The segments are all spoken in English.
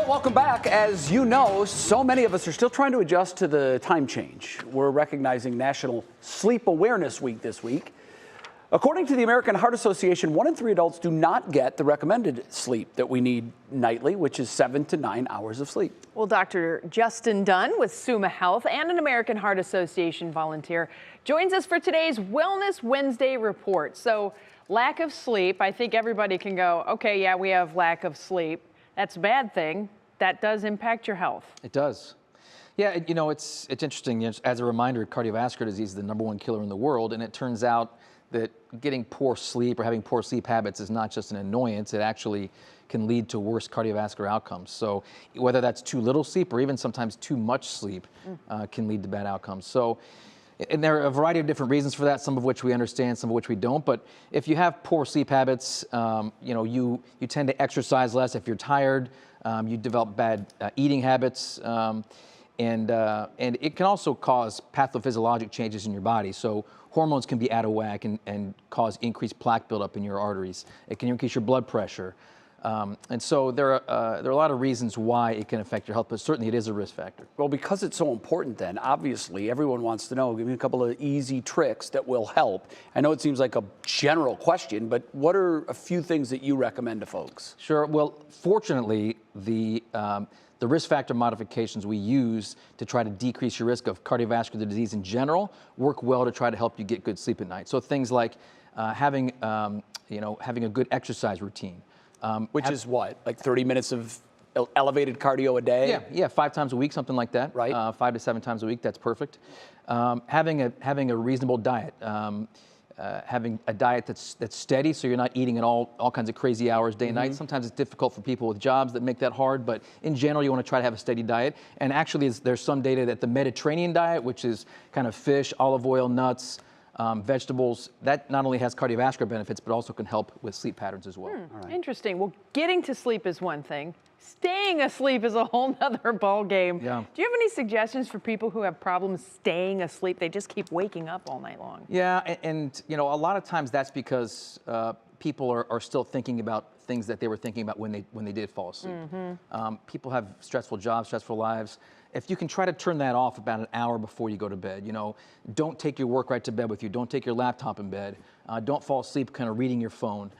Well, welcome back. As you know, so many of us are still trying to adjust to the time change. We're recognizing National Sleep Awareness Week this week. According to the American Heart Association, 1 in 3 adults do not get the recommended sleep that we need nightly, which is 7 to 9 hours of sleep. Well, Dr. Justin Dunn with Summa Health and an American Heart Association volunteer joins us for today's Wellness Wednesday report. So, lack of sleep, I think everybody can go, okay, yeah, we have lack of sleep. That's a bad thing. That does impact your health. It does. Yeah, you know, it's interesting. As a reminder, cardiovascular disease is the #1 killer in the world, and it turns out that getting poor sleep or having poor sleep habits is not just an annoyance, it actually can lead to worse cardiovascular outcomes. So whether that's too little sleep or even sometimes too much sleep can lead to bad outcomes. So, and there are a variety of different reasons for that, some of which we understand, some of which we don't. But if you have poor sleep habits, you tend to exercise less. If you're tired, you develop bad eating habits. And it can also cause pathophysiologic changes in your body. So hormones can be out of whack and cause increased plaque buildup in your arteries. It can increase your blood pressure. And so there are a lot of reasons why it can affect your health, but certainly it is a risk factor. Well, because it's so important then, obviously, everyone wants to know, give me a couple of easy tricks that will help. I know it seems like a general question, but what are a few things that you recommend to folks? Sure. Well, fortunately, the risk factor modifications we use to try to decrease your risk of cardiovascular disease in general work well to try to help you get good sleep at night. So things like having a good exercise routine. Which is what, like 30 minutes of elevated cardio a day? Yeah, 5 times a week, something like that. Right. 5 to 7 times a week, that's perfect. Having a reasonable diet. Having a diet that's steady, so you're not eating at all kinds of crazy hours day and night. Sometimes it's difficult for people with jobs that make that hard, but in general, you want to try to have a steady diet. And actually, there's some data that the Mediterranean diet, which is kind of fish, olive oil, nuts, vegetables, that not only has cardiovascular benefits, but also can help with sleep patterns as well. Interesting. Well, getting to sleep is one thing. Staying asleep is a whole nother ball game. Yeah. Do you have any suggestions for people who have problems staying asleep? They just keep waking up all night long. Yeah, and a lot of times that's because people are still thinking about things that they were thinking about when they did fall asleep. People have stressful jobs, stressful lives. If you can try to turn that off about an hour before you go to bed, don't take your work right to bed with you. Don't take your laptop in bed. Don't fall asleep kind of reading your phone.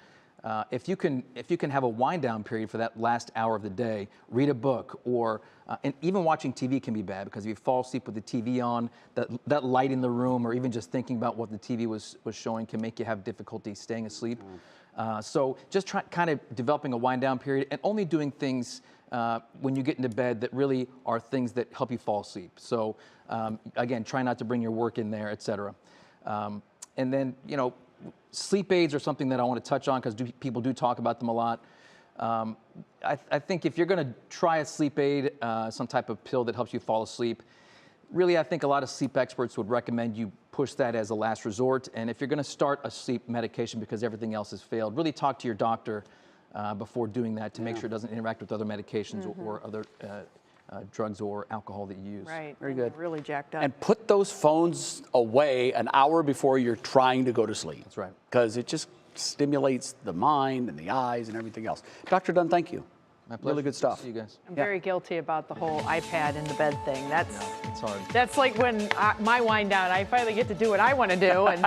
If you can have a wind down period for that last hour of the day, read a book, or and even watching TV can be bad because if you fall asleep with the TV on, that light in the room, or even just thinking about what the TV was showing can make you have difficulty staying asleep. So just kind of developing a wind down period and only doing things when you get into bed that really are things that help you fall asleep. So again, try not to bring your work in there, etc. And then sleep aids are something that I want to touch on because people do talk about them a lot. I think if you're going to try a sleep aid, some type of pill that helps you fall asleep, really I think a lot of sleep experts would recommend you push that as a last resort. And if you're going to start a sleep medication because everything else has failed, really talk to your doctor before doing that to make sure it doesn't interact with other medications or other drugs or alcohol that you use. Right. Very good. Really jacked up. And put those phones away an hour before you're trying to go to sleep. That's right. Because it just stimulates the mind and the eyes and everything else. Dr. Dunn, thank you. My pleasure. Really good stuff. See you guys. I'm very guilty about the whole iPad in the bed thing. It's hard. That's like when my wind down, I finally get to do what I want to do. And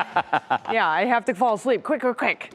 yeah, I have to fall asleep quick.